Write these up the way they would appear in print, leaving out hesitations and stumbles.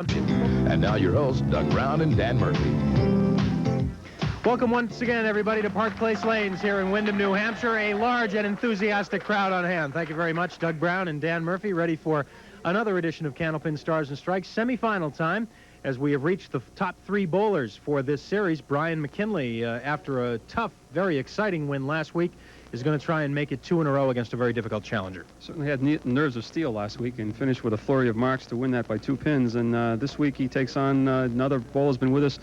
And now your hosts, Doug Brown and Dan Murphy. Welcome once again, everybody, to Park Place Lanes here in Windham, New Hampshire. A large and enthusiastic crowd on hand. Thank you very much, Doug Brown and Dan Murphy, ready for another edition of Candlepin Stars and Strikes, semifinal time, as we have reached the top three bowlers for this series. Brian McKinley, after a tough, very exciting win last week, is going to try and make it two in a row against a very difficult challenger. Certainly had nerves of steel last week and finished with a flurry of marks to win that by 2 pins. And this week he takes on another bowler who's been with us.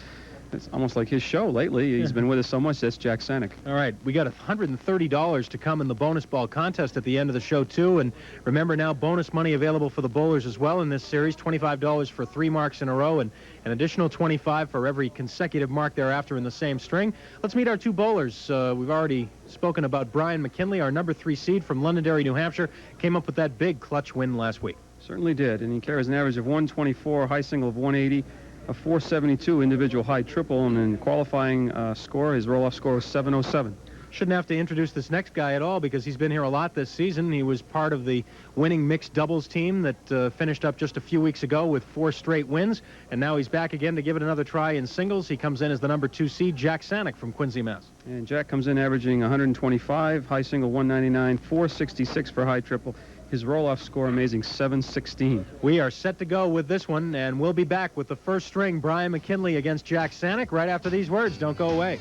It's almost like his show lately. He's been with us so much. That's Jack Saniuk. All right, we got $130 to come in the bonus ball contest at the end of the show, too. And remember now, bonus money available for the bowlers as well in this series. $25 for 3 marks in a row and an additional $25 for every consecutive mark thereafter in the same string. Let's meet our two bowlers. We've already spoken about Brian McKinley, our number 3 seed from Londonderry, New Hampshire. Came up with that big clutch win last week. Certainly did. And he carries an average of 124, high single of 180. A 472 individual high triple, and in qualifying score, his roll-off score was 707. Shouldn't have to introduce this next guy at all because he's been here a lot this season. He was part of the winning mixed doubles team that finished up just a few weeks ago with 4 straight wins, and now he's back again to give it another try in singles. He comes in as the number 2 seed, Jack Saniuk from Quincy, Mass. And Jack comes in averaging 125, high single 199, 466 for high triple. His roll-off score, amazing, 716. We are set to go with this one, and we'll be back with the first string, Brian McKinley against Jack Saniuk, right after these words. Don't go away.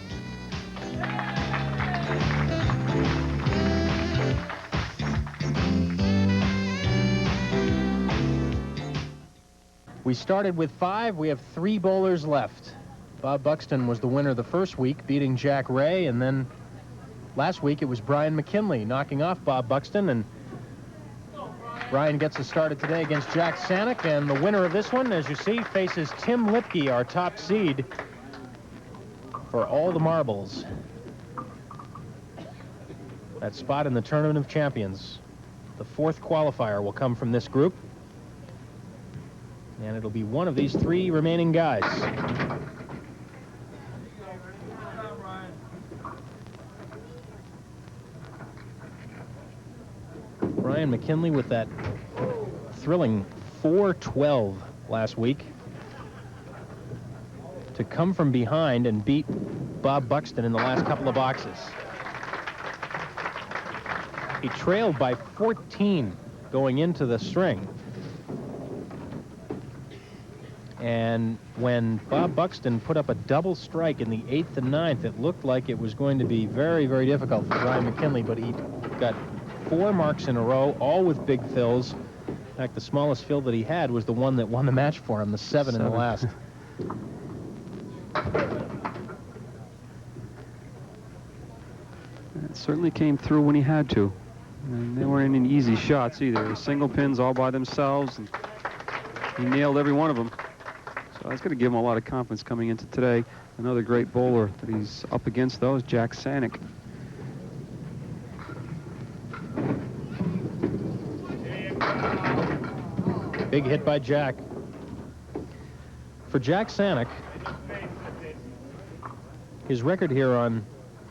We started with 5. We have 3 bowlers left. Bob Buxton was the winner the first week, beating Jack Ray, and then last week it was Brian McKinley knocking off Bob Buxton, and Brian gets us started today against Jack Saniuk, and the winner of this one, as you see, faces Tim Lipke, our top seed, for all the marbles. That spot in the Tournament of Champions. The 4th qualifier will come from this group, and it'll be one of these 3 remaining guys. Brian McKinley with that thrilling 412 last week to come from behind and beat Bob Buxton in the last couple of boxes. He trailed by 14 going into the string. And when Bob Buxton put up a double strike in the 8th and 9th, it looked like it was going to be very, very difficult for Brian McKinley, but he got 4 marks in a row, all with big fills. In fact, the smallest fill that he had was the one that won the match for him, the 7 in the last. It certainly came through when he had to. And they weren't any easy shots either. Single pins all by themselves, and he nailed every one of them. So that's going to give him a lot of confidence coming into today. Another great bowler that he's up against, though, is Jack Saniuk. Big hit by Jack. For Jack Saniuk, his record here on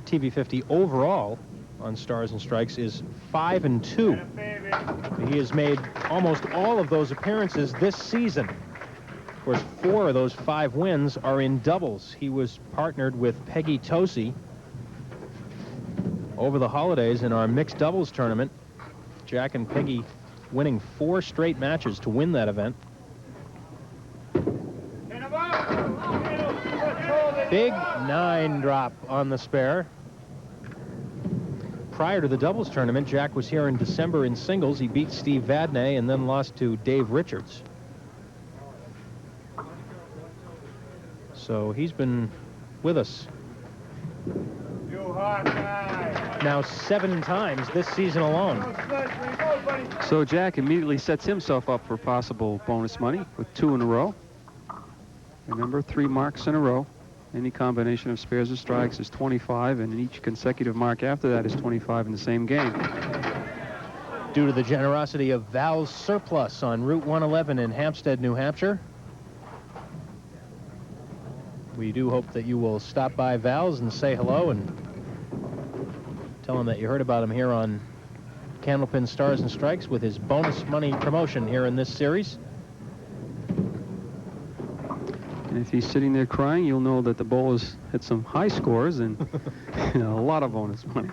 TV50 overall on Stars and Strikes is 5-2. He has made almost all of those appearances this season. Of course, 4 of those 5 wins are in doubles. He was partnered with Peggy Tosi over the holidays in our mixed doubles tournament. Jack and Peggy winning 4 straight matches to win that event. Big 9 drop on the spare. Prior to the doubles tournament, Jack was here in December in singles. He beat Steve Vadnais and then lost to Dave Richards. So he's been with us now 7 times this season alone. So Jack immediately sets himself up for possible bonus money with 2 in a row. Remember, 3 marks in a row. Any combination of spares or strikes is 25, and each consecutive mark after that is 25 in the same game. Due to the generosity of Val's Surplus on Route 111 in Hampstead, New Hampshire, we do hope that you will stop by Val's and say hello and tell him that you heard about him here on Candlepin Stars and Strikes with his bonus money promotion here in this series. And if he's sitting there crying, you'll know that the bowlers hit some high scores and a lot of bonus money.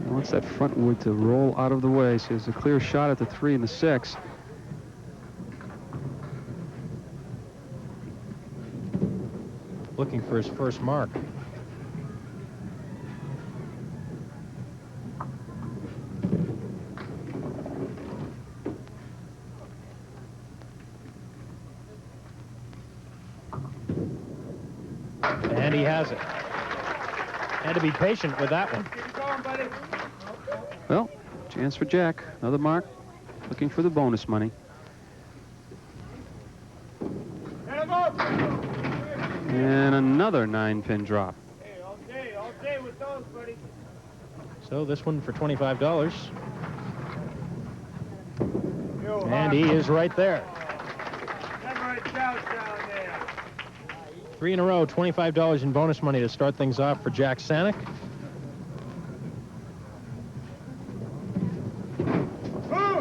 Wants that front wood to roll out of the way, so there's a clear shot at the 3 and the 6. Looking for his first mark. And he has it. Had to be patient with that one. Well, chance for Jack. Another mark. Looking for the bonus money. And another 9-pin drop. Okay with those, buddy. So this one for $25. And he is right there. 3 in a row, $25 in bonus money to start things off for Jack Saniuk.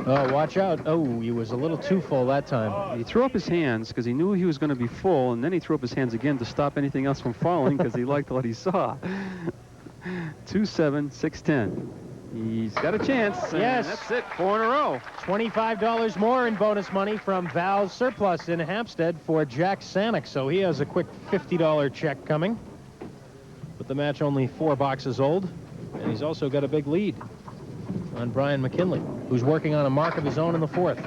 Oh, watch out. Oh, he was a little too full that time. He threw up his hands because he knew he was going to be full, and then he threw up his hands again to stop anything else from falling because he liked what he saw. 2-7, 6-10. He's got a chance. Yes. That's it. 4 in a row. $25 more in bonus money from Val's Surplus in Hampstead for Jack Saniuk. So he has a quick $50 check coming. But the match only 4 boxes old. And he's also got a big lead on Brian McKinley, who's working on a mark of his own in the 4th.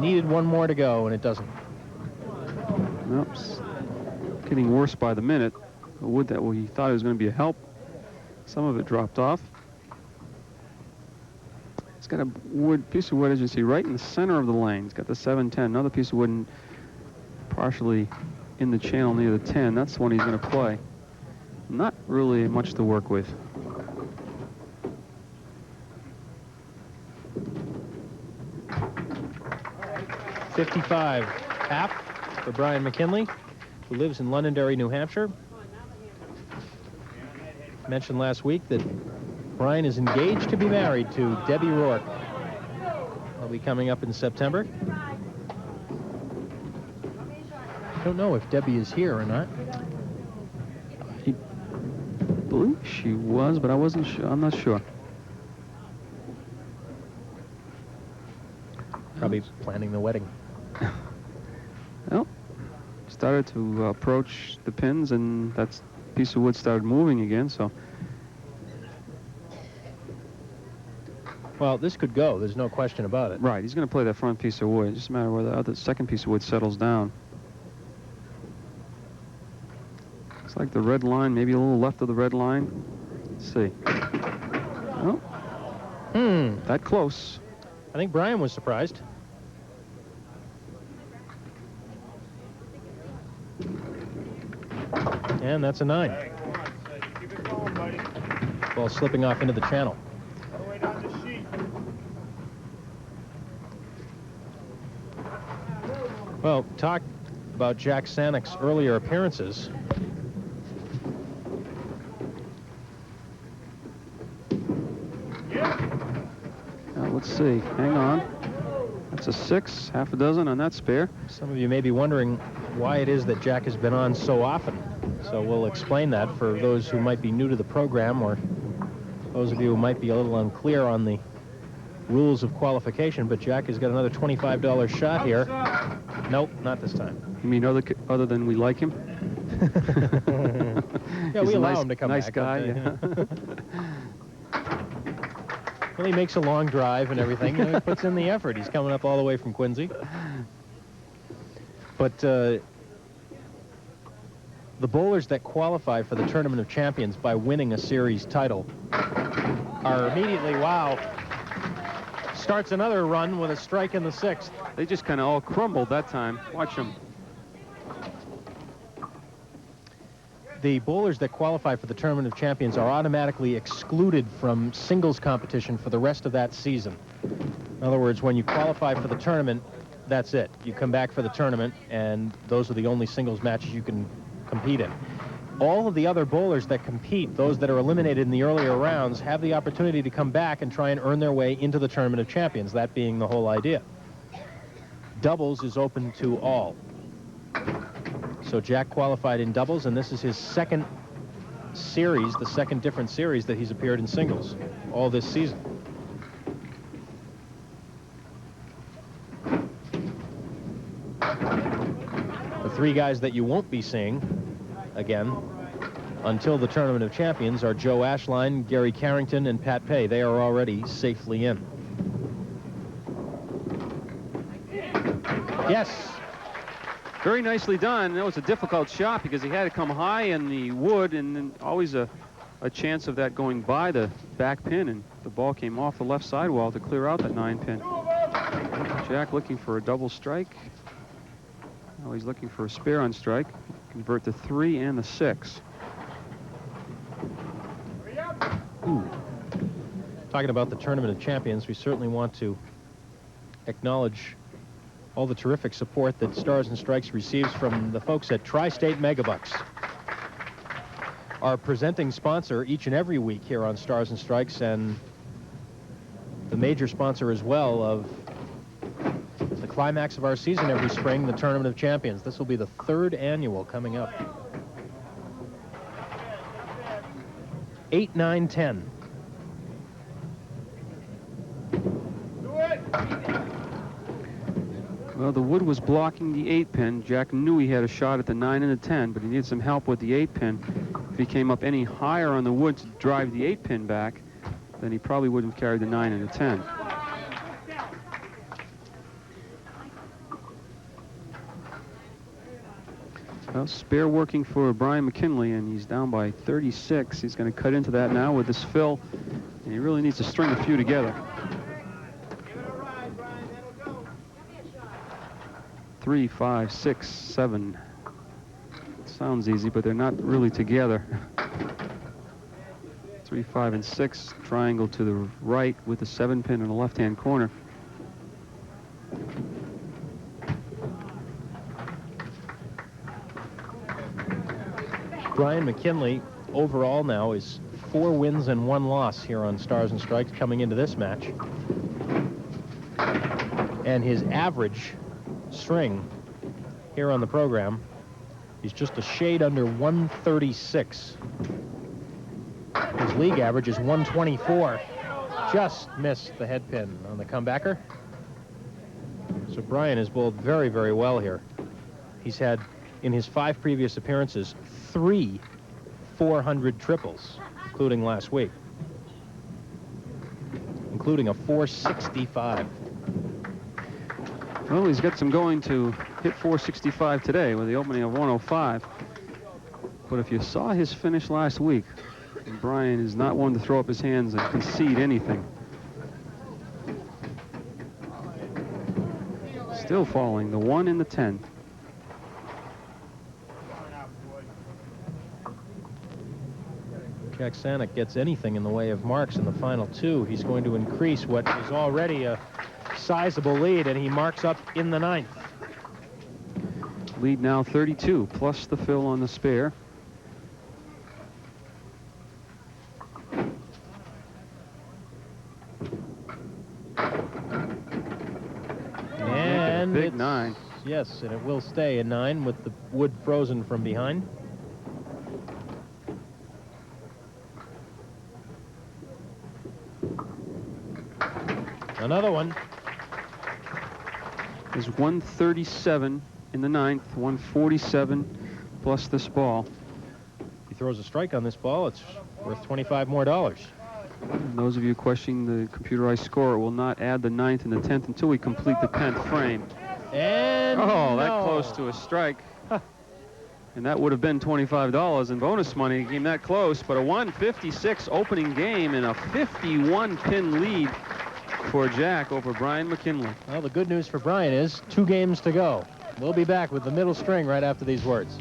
Needed one more to go, and it doesn't. Oops. Getting worse by the minute. The wood that we thought it was going to be a help, some of it dropped off. It's got a piece of wood, as you see, right in the center of the lane. It's got the 7-10. Another piece of wood partially in the channel near the 10. That's the one he's going to play. Not really much to work with. $55 half for Brian McKinley, who lives in Londonderry, New Hampshire. Mentioned last week that Brian is engaged to be married to Debbie Rourke. That'll be coming up in September. I don't know if Debbie is here or not. I believe she was, but I wasn't sure. I'm not sure. Probably planning the wedding. Well, started to approach the pins, and that piece of wood started moving again, so. Well, this could go. There's no question about it. Right, he's going to play that front piece of wood. It's just a matter of whether the other second piece of wood settles down. It's like the red line, maybe a little left of the red line. Let's see. Oh. That close. I think Brian was surprised. And that's a 9. Ball slipping off into the channel. Well, talk about Jack Saniuk's earlier appearances. Let's see. Hang on. That's a 6, half a dozen on that spare. Some of you may be wondering why it is that Jack has been on so often. So we'll explain that for those who might be new to the program, or those of you who might be a little unclear on the rules of qualification. But Jack has got another $25 shot here. Nope, not this time. You mean other than we like him? Yeah, we allow him to come nice back. Nice guy, yeah. Well, he makes a long drive and everything. He puts in the effort. He's coming up all the way from Quincy. But the bowlers that qualify for the Tournament of Champions by winning a series title are immediately, wow, starts another run with a strike in the 6th. They just kind of all crumbled that time. Watch them. The bowlers that qualify for the Tournament of Champions are automatically excluded from singles competition for the rest of that season. In other words, when you qualify for the tournament, that's it. You come back for the tournament, and those are the only singles matches you can compete in. All of the other bowlers that compete, those that are eliminated in the earlier rounds, have the opportunity to come back and try and earn their way into the Tournament of Champions, that being the whole idea. Doubles is open to all. So Jack qualified in doubles, and this is his second series, the second different series that he's appeared in singles all this season. The three guys that you won't be seeing again until the Tournament of Champions are Joe Ashline, Gary Carrington, and Pat Pay. They are already safely in. Yes. Very nicely done. That was a difficult shot because he had to come high in the wood, and then always a chance of that going by the back pin, and the ball came off the left sidewall to clear out that 9-pin. Jack looking for a double strike. Now he's looking for a spare on strike. Convert the 3 and the 6. Ooh. Talking about the Tournament of Champions, we certainly want to acknowledge all the terrific support that Stars and Strikes receives from the folks at Tri-State Megabucks, our presenting sponsor each and every week here on Stars and Strikes, and the major sponsor as well of the climax of our season every spring, the Tournament of Champions. This will be the 3rd annual coming up. 8, 9, 10. Well, the wood was blocking the 8-pin. Jack knew he had a shot at the 9 and the 10, but he needed some help with the 8-pin. If he came up any higher on the wood to drive the 8-pin back, then he probably wouldn't have carried the 9 and the 10. Well, spare working for Brian McKinley, and he's down by 36. He's going to cut into that now with this fill, and he really needs to string a few together. 3, 5, 6, 7. Sounds easy, but they're not really together. 3, 5, and 6. Triangle to the right with the 7-pin in the left-hand corner. Brian McKinley overall now is 4 wins and 1 loss here on Stars and Strikes coming into this match. And his average string here on the program, he's just a shade under 136. His league average is 124. Just missed the head pin on the comebacker. So Brian has bowled very, very well here. He's had, in his 5 previous appearances, 3 400 triples, including last week, including a 465. Well, he's got some going to hit 465 today with the opening of 105. But if you saw his finish last week, Brian is not one to throw up his hands and concede anything. Still falling, the 1 and the 10. Jack Saniuk gets anything in the way of marks in the final 2, he's going to increase what is already a sizable lead, and he marks up in the 9th. Lead now 32, plus the fill on the spare. And big 9. Yes, and it will stay a 9 with the wood frozen from behind. Another one. There's 137 in the 9th, 147 plus this ball. If he throws a strike on this ball, it's worth $25 more. And those of you questioning the computerized score, it will not add the 9th and the 10th until we complete the 10th frame. And oh, that close to a strike. And that would have been $25 in bonus money. It came that close, but a 156 opening game and a 51-pin lead for Jack over Brian McKinley. Well, the good news for Brian is 2 games to go. We'll be back with the middle string right after these words.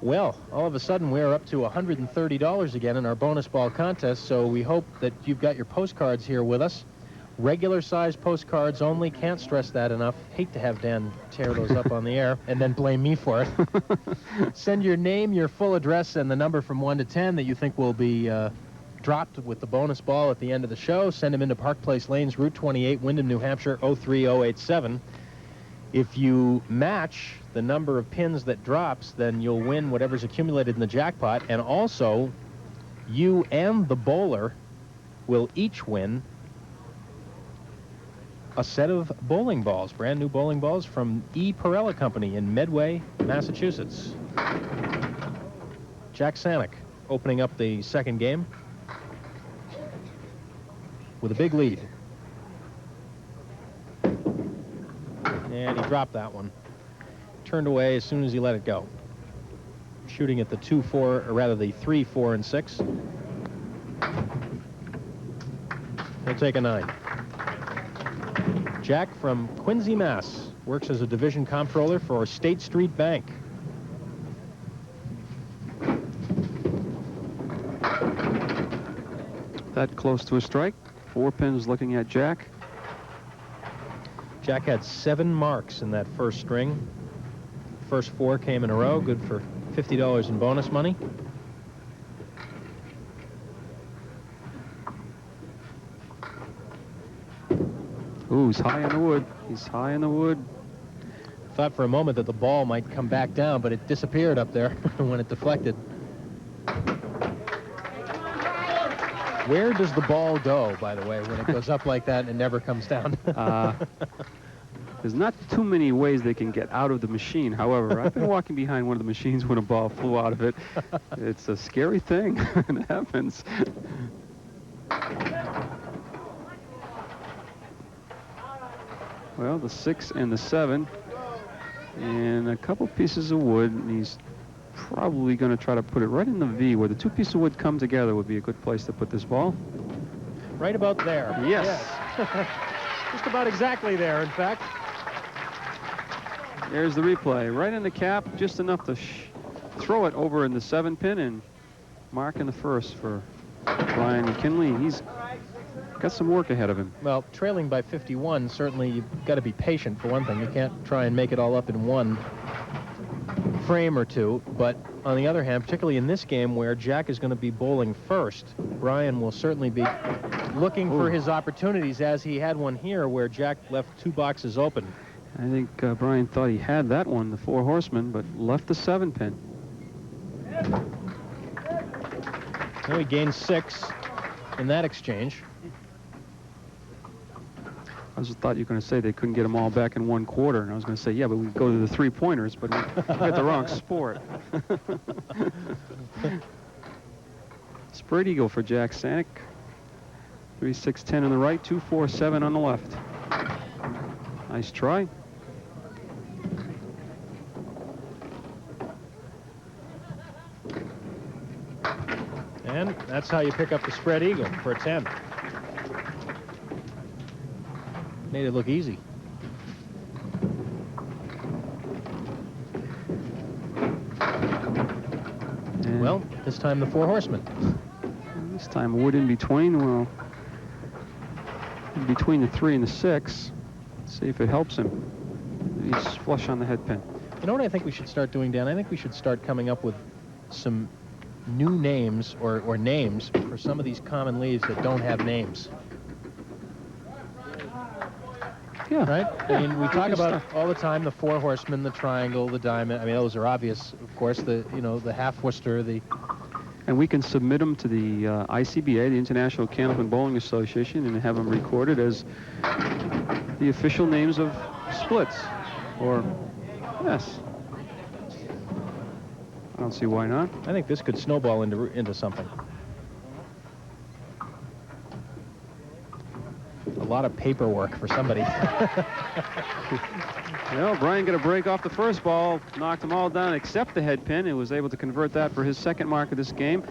Well, all of a sudden we're up to $130 again in our bonus ball contest, so we hope that you've got your postcards here with us. Regular size postcards only. Can't stress that enough. Hate to have Dan tear those up on the air and then blame me for it. Send your name, your full address, and the number from 1 to 10 that you think will be dropped with the bonus ball at the end of the show. Send them into Park Place Lanes, Route 28, Windham, New Hampshire, 03087. If you match the number of pins that drops, then you'll win whatever's accumulated in the jackpot. And also, you and the bowler will each win a set of bowling balls, brand new bowling balls from E. Perella Company in Medway, Massachusetts. Jack Saniuk opening up the second game with a big lead. And he dropped that one. Turned away as soon as he let it go. Shooting at the 2, 4, or rather the 3, 4, and 6. He'll take a 9. Jack from Quincy, Mass. Works as a division comptroller for State Street Bank. That close to a strike. 4 pins looking at Jack. Jack had 7 marks in that first string. First 4 came in a row, good for $50 in bonus money. Ooh, he's high in the wood. He's high in the wood. Thought for a moment that the ball might come back down, but it disappeared up there when it deflected. Where does the ball go, by the way, when it goes up like that and it never comes down? There's not too many ways they can get out of the machine. However, I've been walking behind one of the machines when a ball flew out of it. It's a scary thing. It happens. Well, the 6 and the 7. And a couple pieces of wood. And he's probably going to try to put it right in the V, where the 2 pieces of wood come together would be a good place to put this ball. Right about there. Yes. Just about exactly there, in fact. There's the replay. Right in the cap, just enough to throw it over in the 7 pin and mark in the first for Brian McKinley. He's got some work ahead of him. Well, trailing by 51, certainly you've got to be patient for one thing. You can't try and make it all up in one frame or two. But on the other hand, particularly in this game where Jack is going to be bowling first, Brian will certainly be looking for his opportunities, as he had one here where Jack left 2 boxes open. I think Brian thought he had that one, the 4 horsemen, but left the 7 pin. Well, he gained 6 in that exchange. I just thought you were going to say they couldn't get them all back in 1 quarter, and I was going to say, yeah, but we go to the 3-pointers, but we got the wrong sport. Spread eagle for Jack Saniuk. 3, 6, 10 on the right, 2, 4, 7 on the left. Nice try. And that's how you pick up the spread eagle for a 10. Made it look easy. And well, this time the 4 horsemen. This time wood in between. Well, in between the 3 and the 6. Let's see if it helps him. He's flush on the head pin. You know what I think we should start doing, Dan? I think we should start coming up with some new names or names for some of these common leaves that don't have names. Yeah. Right? I mean, we talk about all the time the 4 horsemen, the triangle, the diamond. I mean, those are obvious, of course. The half Worcester, the. And we can submit them to the ICBA, the International Candlepin Bowling Association, and have them recorded as the official names of splits. Or, yes. I don't see why not. I think this could snowball into something. A lot of paperwork for somebody. Well, Brian got a break off the first ball, knocked them all down except the head pin, and was able to convert that for his 2nd mark of this game.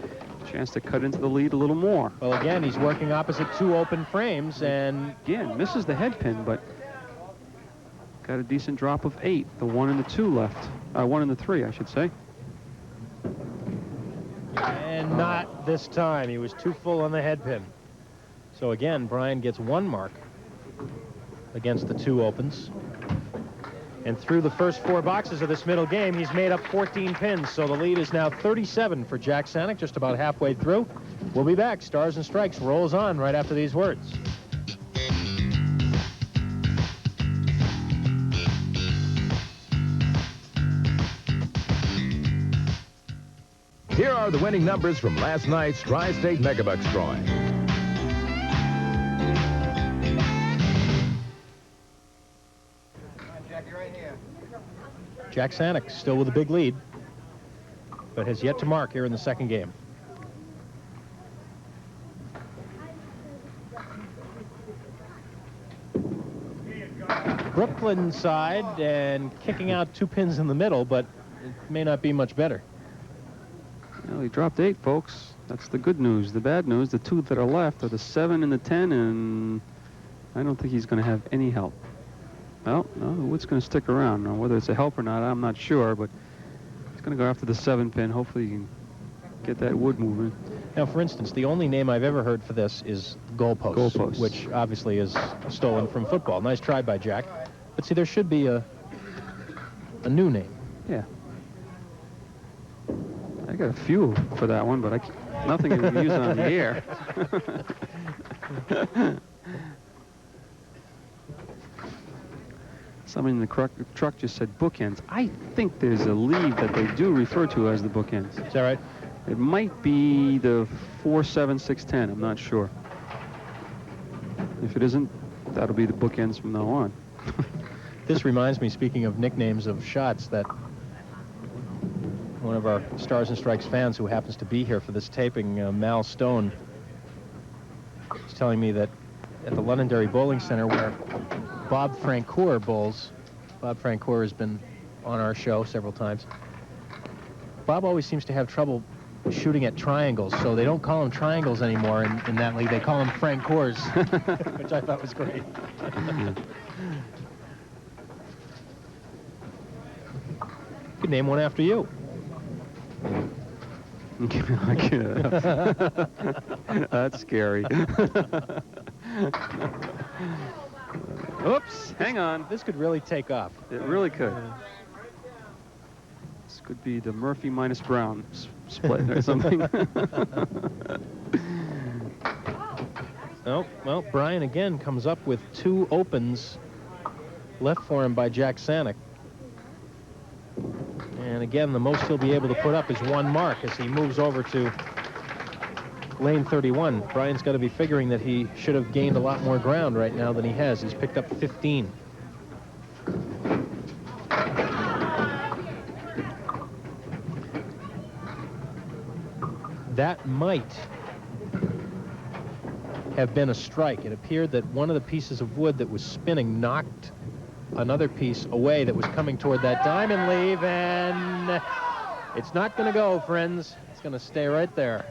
Chance to cut into the lead a little more. Well, again, he's working opposite 2 open frames, and again, misses the head pin, but got a decent drop of 8. The 1 and the 2 left. 1 and the 3, I should say. And not this time. He was too full on the head pin. So again, Brian gets 1 mark against the 2 opens. And through the first 4 boxes of this middle game, he's made up 14 pins. So the lead is now 37 for Jack Saniuk, just about halfway through. We'll be back. Stars and Strikes rolls on right after these words. Here are the winning numbers from last night's Tri-State Megabucks drawing. Jack Saniuk still with a big lead, but has yet to mark here in the second game. Brooklyn side and kicking out 2 pins in the middle, but it may not be much better. Well, he dropped 8, folks. That's the good news. The bad news, the 2 that are left are the 7 and the 10, and I don't think he's going to have any help. Well, no, the wood's going to stick around. Now, whether it's a help or not, I'm not sure, but he's going to go after the 7 pin. Hopefully he can get that wood moving. Now, for instance, the only name I've ever heard for this is goalpost, Goalpost. which obviously is stolen from football. Nice try by Jack. But see, there should be a new name. Yeah. I got a few for that one, but nothing you can use on the air. Someone in the truck just said bookends. I think there's a lead that they do refer to as the bookends. Is that right? It might be the 4, 7, 6, 10. I'm not sure. If it isn't, that'll be the bookends from now on. This reminds me, speaking of nicknames of shots, that one of our Stars and Strikes fans who happens to be here for this taping, Mal Stone, is telling me that at the Londonderry Bowling Center, where Bob Francoeur bowls, Bob Francoeur has been on our show several times, Bob always seems to have trouble shooting at triangles, so they don't call them triangles anymore in that league. They call them Francoeurs, which I thought was great. Could name one after you. That's scary. Oops, hang on. This could really take off. It really could. This could be the Murphy minus Brown split or something. Oh, well, Brian again comes up with 2 opens left for him by Jack Saniuk. And again, the most he'll be able to put up is 1 mark as he moves over to lane 31. Brian's got to be figuring that he should have gained a lot more ground right now than he has. He's picked up 15. That might have been a strike. It appeared that one of the pieces of wood that was spinning knocked another piece away that was coming toward that diamond leave, and it's not going to go, friends. It's going to stay right there.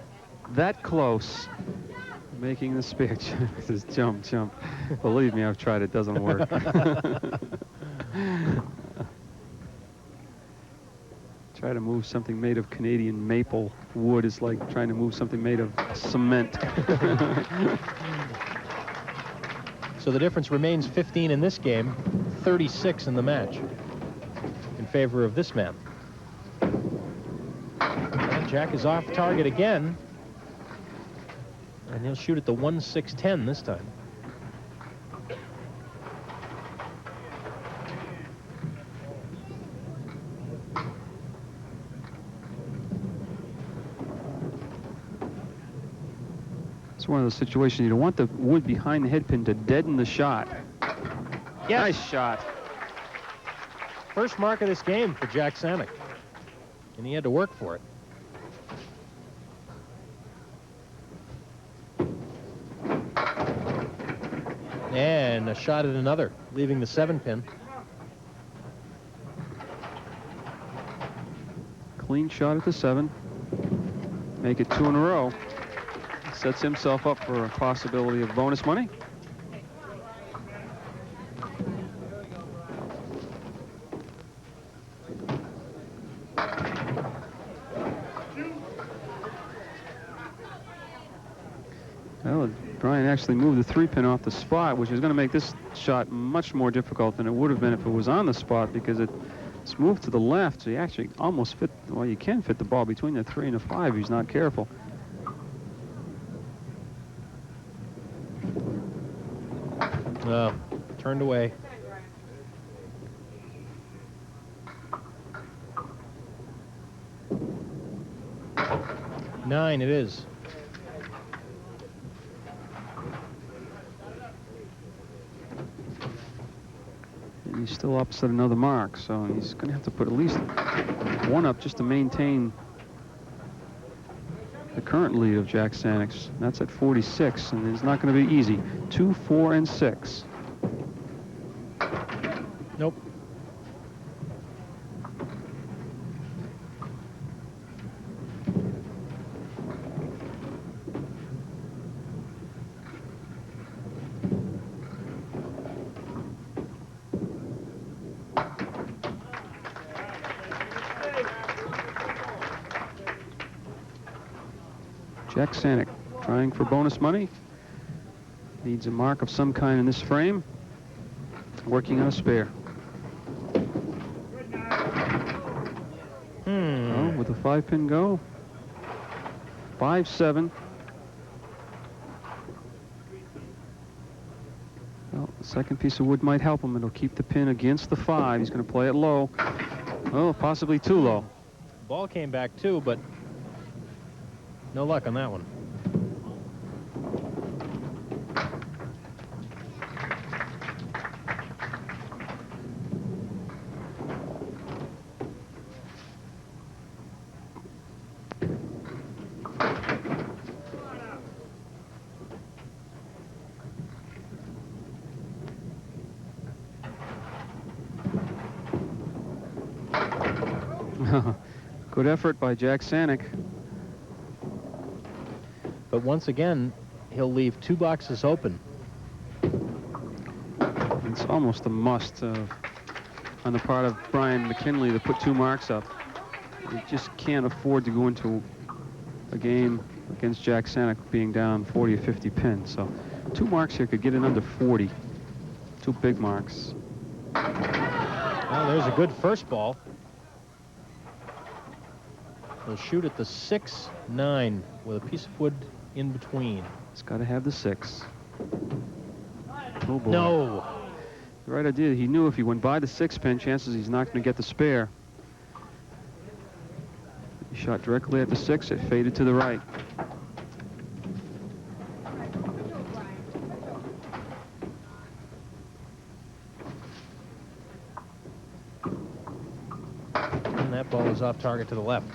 That close. Making the spare this jump. Believe me, I've tried. It doesn't work. Try to move something made of Canadian maple wood is like trying to move something made of cement. So the difference remains 15 in this game, 36 in the match in favor of this man. And Jack is off target again, and he'll shoot at the 1-6-10 this time. It's one of those situations you don't want the wood behind the head pin to deaden the shot. Yes. Nice shot. First mark of this game for Jack Saniuk, and he had to work for it. And a shot at another, leaving the 7 pin. Clean shot at the 7. Make it 2 in a row. Sets himself up for a possibility of bonus money. Well, Brian actually moved the 3-pin off the spot, which is going to make this shot much more difficult than it would have been if it was on the spot, because it's moved to the left, so you actually almost fit, well, you can fit the ball between the 3 and the 5 if he's not careful. Turned away. Nine it is. And he's still opposite another mark, so he's going to have to put at least one up just to maintain the current lead of Jack Saniuk's. That's at 46, and it's not going to be easy. 2, 4, and 6. Nope. Jack Saniuk trying for bonus money. Needs a mark of some kind in this frame. Working on a spare. Oh, with a 5-pin go. 5-7. Well, the second piece of wood might help him. It'll keep the pin against the 5. He's going to play it low. Oh, possibly too low. Ball came back too, but no luck on that one. Good effort by Jack Saniuk. But once again, he'll leave 2 boxes open. It's almost a must on the part of Brian McKinley to put 2 marks up. He just can't afford to go into a game against Jack Saniuk being down 40 or 50 pins. So 2 marks here could get it under 40. 2 big marks. Well, there's a good first ball. He'll shoot at the 6-9 with a piece of wood in between. He's got to have the 6. Oh boy. No. The right idea. He knew if he went by the 6-pin, chances he's not going to get the spare. He shot directly at the 6. It faded to the right. And that ball is off target to the left.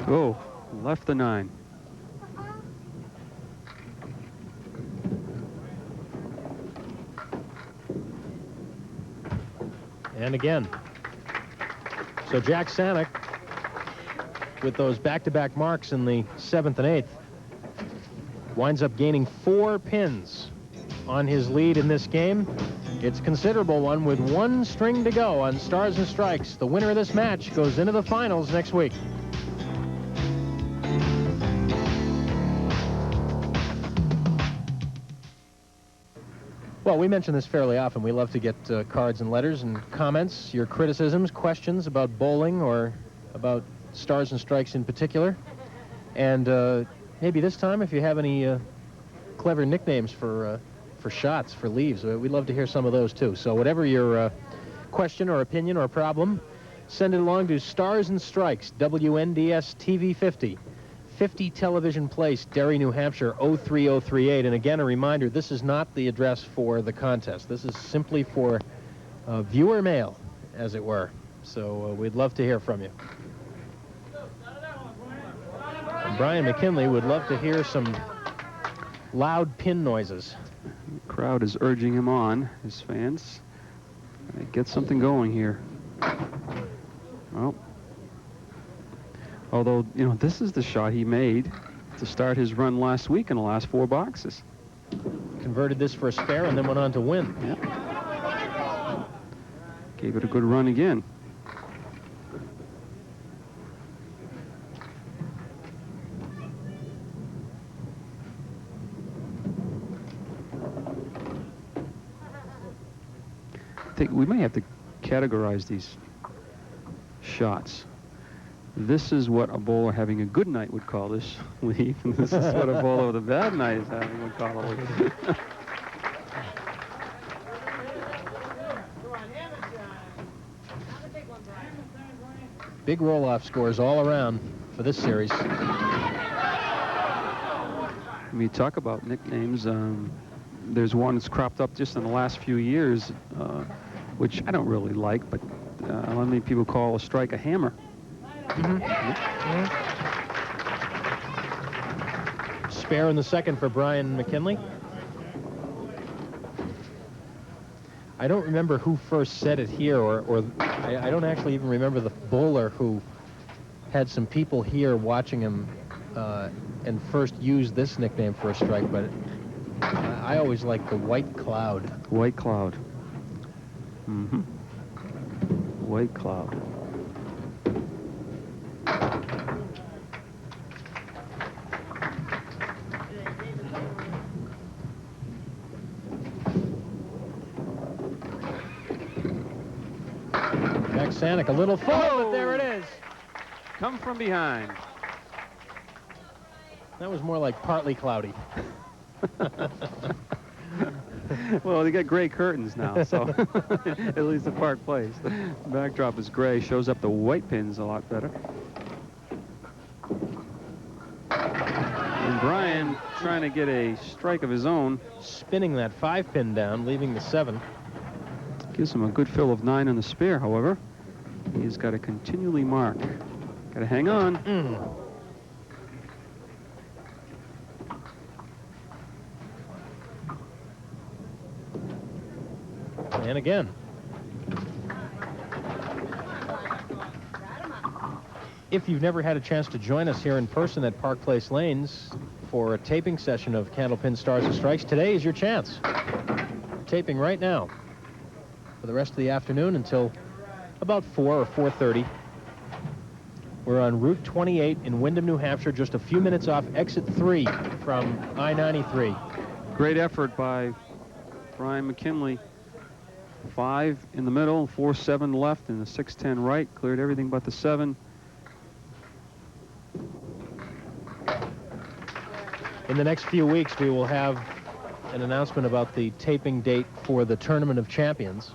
Oh, left the 9. And again. So Jack Saniuk, with those back-to-back marks in the 7th and 8th, winds up gaining 4 pins on his lead in this game. It's a considerable one with 1 string to go on Stars and Strikes. The winner of this match goes into the finals next week. Well, we mention this fairly often. We love to get cards and letters and comments, your criticisms, questions about bowling or about Stars and Strikes in particular. And maybe this time, if you have any clever nicknames for shots, for leaves, we'd love to hear some of those too. So whatever your question or opinion or problem, send it along to Stars and Strikes, WNDS TV 50. 50 Television Place, Derry, New Hampshire, 03038. And again, a reminder, this is not the address for the contest. This is simply for viewer mail, as it were. So we'd love to hear from you. And Brian McKinley would love to hear some loud pin noises. The crowd is urging him on, his fans. Get something going here. Well, although, you know, this is the shot he made to start his run last week in the last 4 boxes. Converted this for a spare and then went on to win. Yeah. Gave it a good run again. we may have to categorize these shots. This is what a bowler having a good night would call this lead, and this is what a bowler with a bad night is having would call a lead. Big roll-off scores all around for this series. When you talk about nicknames, there's one that's cropped up just in the last few years, which I don't really like, but many people call a strike a hammer. Spare in the second for Brian McKinley. I don't remember who first said it here, or I don't actually even remember the bowler who had some people here watching him and first used this nickname for a strike, but I always liked the white cloud. White cloud. White cloud. Jack Saniuk, a little full, but there it is. Come from behind. That was more like partly cloudy. Well, they got gray curtains now, so at least the Park Place. The backdrop is gray, shows up the white pins a lot better. And Brian trying to get a strike of his own. Spinning that 5-pin down, leaving the 7. Gives him a good fill of 9 on the spare, however. He's got to continually mark. Got to hang on. And again. If you've never had a chance to join us here in person at Park Place Lanes for a taping session of Candlepin Stars and Strikes, today is your chance. Taping right now for the rest of the afternoon until about 4 or 4:30. We're on Route 28 in Windham, New Hampshire, just a few minutes off exit 3 from I-93. Great effort by Brian McKinley. 5 in the middle, 4-7 left, and the 6-10 right. Cleared everything but the 7. In the next few weeks, we will have an announcement about the taping date for the Tournament of Champions.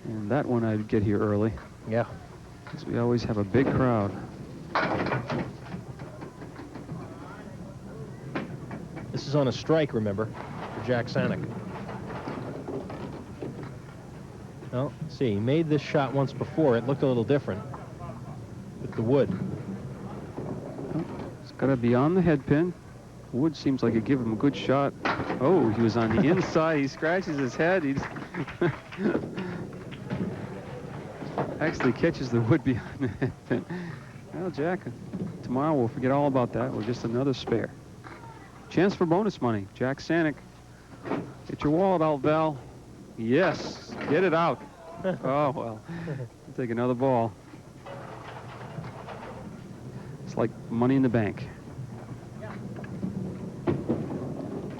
And that one I'd get here early. Yeah. Because we always have a big crowd. This is on a strike, remember, for Jack Saniuk. Well, see, he made this shot once before. It looked a little different with the wood. It's got to be on the head pin. Wood seems like it gave him a good shot. Oh, he was on the inside. He scratches his head. He actually catches the wood behind the head pin. Well, Jack, tomorrow we'll forget all about that. We're just another spare. Chance for bonus money. Jack Saniuk. Get your wallet out, Val. Yes, get it out. Oh, well, we'll take another ball. It's like money in the bank.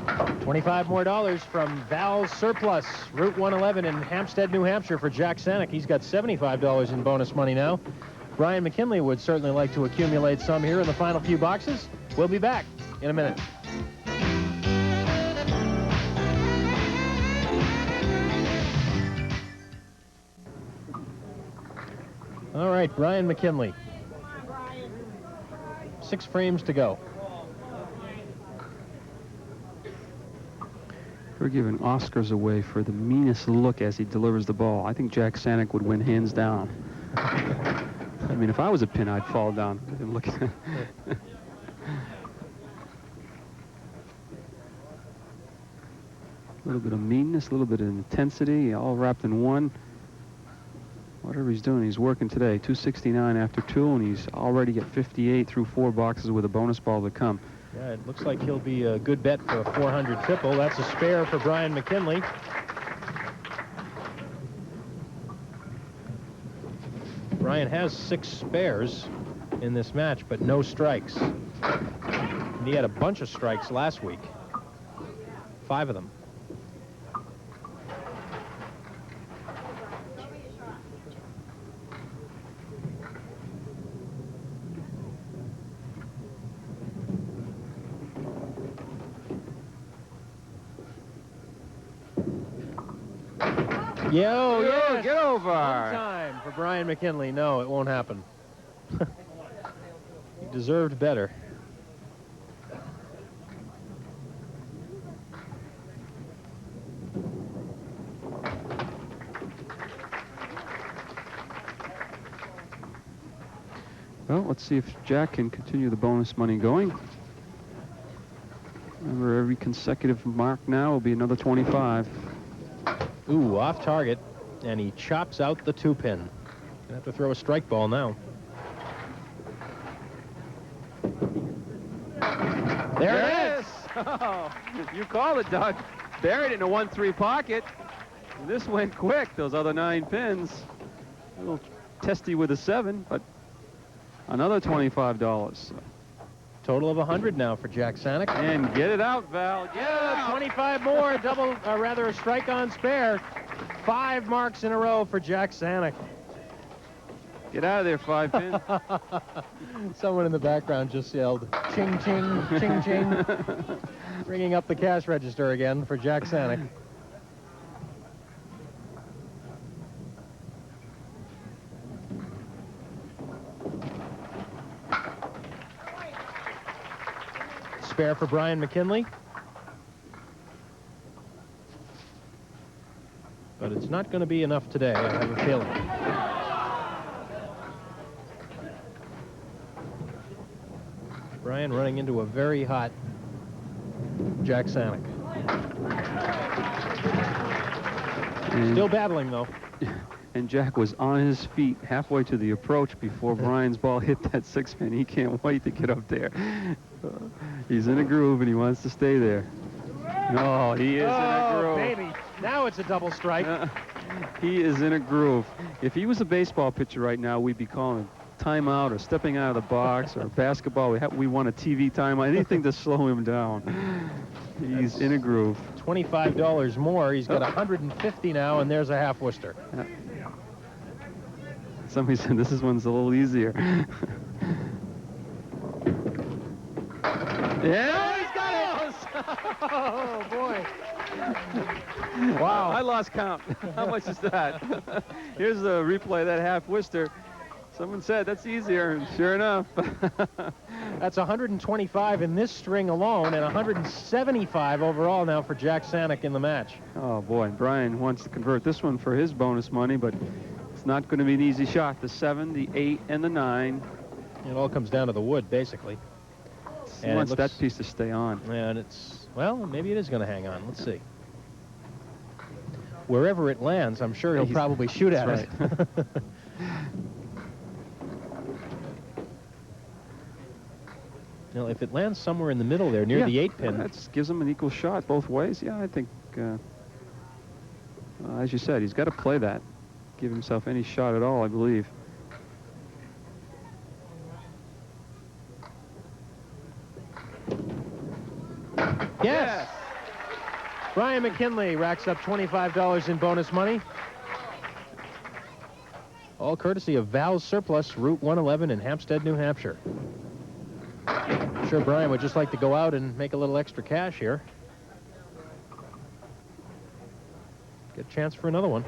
$25 more from Val's Surplus, Route 111 in Hampstead, New Hampshire for Jack Saniuk. He's got $75 in bonus money now. Brian McKinley would certainly like to accumulate some here in the final few boxes. We'll be back in a minute. All right, Brian McKinley. 6 frames to go. We're giving Oscars away for the meanest look as he delivers the ball. I think Jack Saniuk would win hands down. I mean, if I was a pin, I'd fall down. Look at a little bit of meanness, a little bit of intensity, all wrapped in one. Whatever he's doing, he's working today. 269 after 2, and he's already at 58 through 4 boxes with a bonus ball to come. Yeah, it looks like he'll be a good bet for a 400 triple. That's a spare for Brian McKinley. Brian has 6 spares in this match, but no strikes. And he had a bunch of strikes last week. 5 of them. Yo, yes. Get over. One time for Brian McKinley. No, it won't happen. He deserved better. Well, let's see if Jack can continue the bonus money going. Remember, every consecutive mark now will be another 25. Ooh, off target, and he chops out the 2-pin. Gonna have to throw a strike ball now. There it is! Oh, you called it, Doug. Buried it in a 1-3 pocket. And this went quick, those other 9 pins. A little testy with a 7, but another $25. Total of 100 now for Jack Saniuk. And get it out, Val. Yeah, 25 more, double, rather a strike on spare. 5 marks in a row for Jack Saniuk. Get out of there, 5 pin. Someone in the background just yelled, ching, ching, ching, ching. Bringing up the cash register again for Jack Saniuk. Spare for Brian McKinley. But it's not going to be enough today, I have a feeling. Brian running into a very hot Jack Saniuk. Still battling, though. And Jack was on his feet halfway to the approach before Brian's ball hit that 6-pin. He can't wait to get up there. He's in a groove, and he wants to stay there. No, he is in a groove. Oh, baby. Now it's a double strike. He is in a groove. If he was a baseball pitcher right now, we'd be calling timeout or stepping out of the box, or basketball. We want a TV timeout, anything to slow him down. He's in a groove. $25 more. He's got 150 now, and there's a half Worcester. Somebody said this one's a little easier. Yeah, he's got it! Oh, boy. Wow. I lost count. How much is that? Here's the replay of that half Worcester. Someone said that's easier, and sure enough. That's 125 in this string alone, and 175 overall now for Jack Saniuk in the match. Oh, boy. Brian wants to convert this one for his bonus money, but it's not going to be an easy shot. The 7, the 8, and the 9. It all comes down to the wood, basically. He wants that piece to stay on. And it's, well, maybe it is going to hang on. Let's see. Wherever it lands, I'm sure he'll probably shoot at it. Now, if it lands somewhere in the middle there, near the 8-pin. That gives him an equal shot both ways. Yeah, I think, as you said, he's got to play that. Give himself any shot at all, I believe. Yes! Brian McKinley racks up $25 in bonus money. All courtesy of Val's Surplus, Route 111 in Hampstead, New Hampshire. I'm sure Brian would just like to go out and make a little extra cash here. Good chance for another one.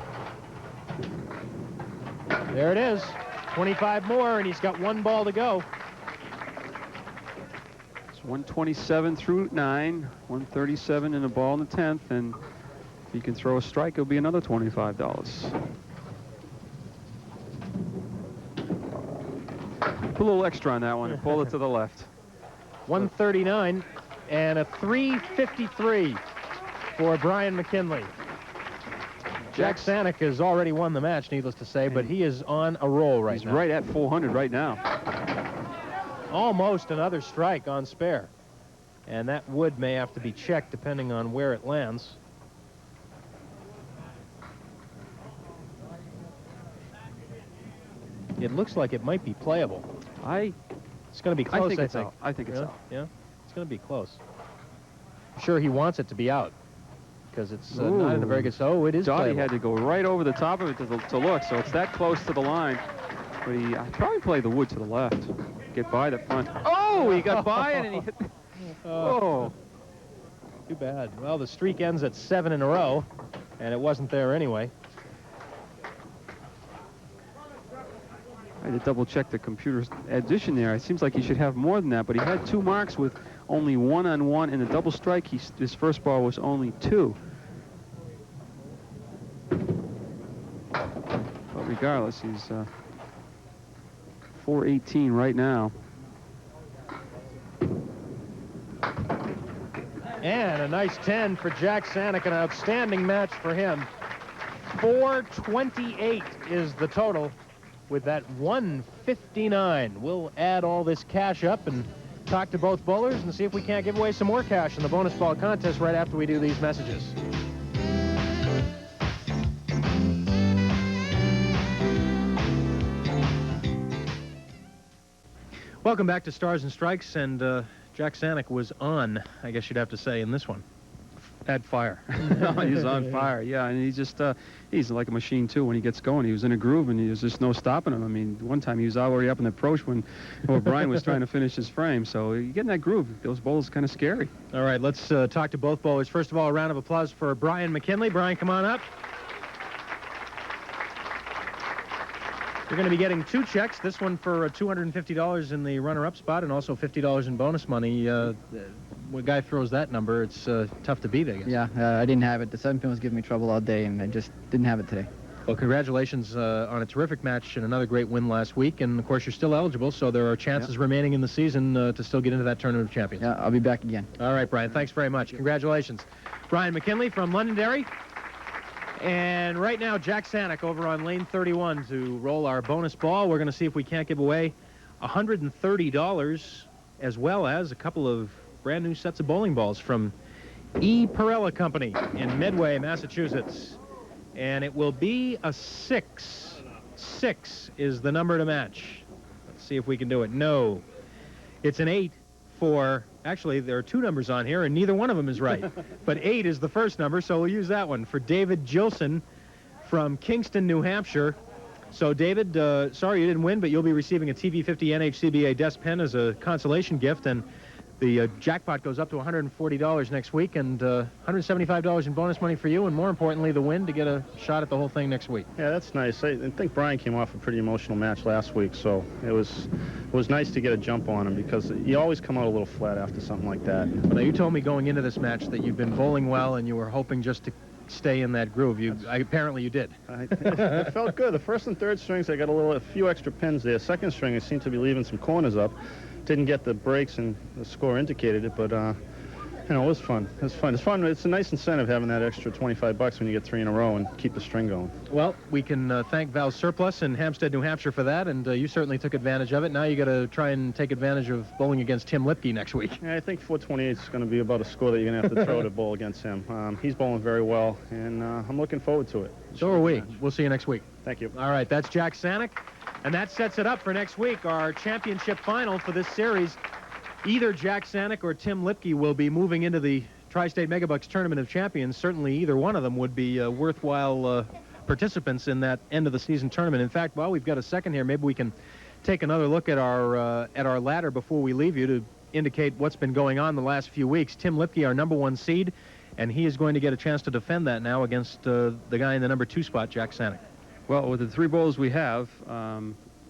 There it is. 25 more, and he's got 1 ball to go. It's 127 through 9, 137 in a ball in the 10th, and if he can throw a strike, it'll be another $25. Put a little extra on that one and pull it to the left. 139 and a 353 for Brian McKinley. Jack Saniuk has already won the match, needless to say, but he is on a roll right now. He's right at 400 right now. Almost another strike on spare. And that wood may have to be checked depending on where it lands. It looks like it might be playable. It's going to be close, I think. I think it's out. Yeah, it's going to be close. I'm sure he wants it to be out because it's not in a very good... Oh, it is Dottie playable. had to go right over the top of it to look, so it's that close to the line. But he probably play the wood to the left. Get by the front. Oh, he got by it and he hit... Oh. Too bad. Well, the streak ends at 7 in a row, and it wasn't there anyway. I had to double-check the computer's addition there. It seems like he should have more than that, but he had 2 marks with only 1-on-1 in the double strike. His first ball was only 2. But regardless, he's 418 right now. And a nice 10 for Jack Saniuk, an outstanding match for him. 428 is the total with that 159. We'll add all this cash up and talk to both bowlers and see if we can't give away some more cash in the bonus ball contest right after we do these messages. Welcome back to Stars and Strikes, and Jack Saniuk was on, I guess you'd have to say, in this one. At fire. He's on fire, yeah, and he's like a machine too. When he gets going, he was in a groove, and there's just no stopping him. I mean, one time he was already up in the approach when Brian was trying to finish his frame. So you get in that groove. Those bowls are kind of scary. All right, let's talk to both bowlers. First of all, a round of applause for Brian McKinley. Brian, come on up. You're going to be getting 2 checks, this one for $250 in the runner-up spot and also $50 in bonus money. When a guy throws that number, it's tough to beat, I guess. Yeah, I didn't have it. The 7-pin was giving me trouble all day, and I just didn't have it today. Well, congratulations on a terrific match and another great win last week. And, of course, you're still eligible, so there are chances remaining in the season to still get into that Tournament of Champions. Yeah, I'll be back again. All right, Brian, thanks very much. Congratulations. Brian McKinley from Londonderry. And right now, Jack Saniuk over on lane 31 to roll our bonus ball. We're going to see if we can't give away $130 as well as a couple of brand new sets of bowling balls from E. Perella Company in Medway, Massachusetts. And it will be a 6. 6 is the number to match. Let's see if we can do it. No. It's an 8 for... Actually, there are 2 numbers on here, and neither one of them is right. But 8 is the first number, so we'll use that one. For David Gilson from Kingston, New Hampshire. So, David, sorry you didn't win, but you'll be receiving a TV50 NHCBA desk pen as a consolation gift, and the jackpot goes up to $140 next week, and $175 in bonus money for you, and more importantly, the win to get a shot at the whole thing next week. Yeah, that's nice. I think Brian came off a pretty emotional match last week, so it was nice to get a jump on him because you always come out a little flat after something like that. Now, you told me going into this match that you've been bowling well and you were hoping just to stay in that groove. Apparently you did. It felt good. The first and third strings, I got a few extra pins there. Second string, I seemed to be leaving some corners up. Didn't get the breaks, and the score indicated it, but you know, it was fun. It was fun. It's fun. It's a nice incentive having that extra $25 when you get 3 in a row and keep the string going. Well, we can thank Val Surplus in Hampstead, New Hampshire for that, and you certainly took advantage of it. Now you got to try and take advantage of bowling against Tim Lipke next week. Yeah, I think 428 is going to be about a score that you're going to have to throw to bowl against him. He's bowling very well, and I'm looking forward to it. So are we. We'll see you next week. Thank you. All right, that's Jack Saniuk, and that sets it up for next week, our championship final for this series. Either Jack Saniuk or Tim Lipke will be moving into the Tri-State Megabucks Tournament of Champions. Certainly either one of them would be worthwhile participants in that end-of-the-season tournament. In fact, while we've got a second here, maybe we can take another look at our ladder before we leave you to indicate what's been going on the last few weeks. Tim Lipke, our #1 seed, and he is going to get a chance to defend that now against the guy in the #2 spot, Jack Saniuk. Well, with the 3 bowlers we have,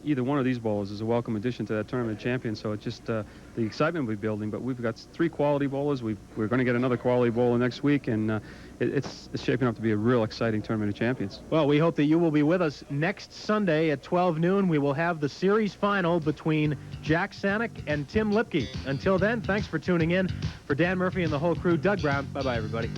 either one of these bowlers is a welcome addition to that tournament champion, so it's just the excitement we're building. But we've got 3 quality bowlers. We're going to get another quality bowler next week, and it's shaping up to be a real exciting tournament of champions. Well, we hope that you will be with us next Sunday at 12 noon. We will have the series final between Jack Saniuk and Tim Lipke. Until then, thanks for tuning in. For Dan Murphy and the whole crew, Doug Brown, bye-bye, everybody.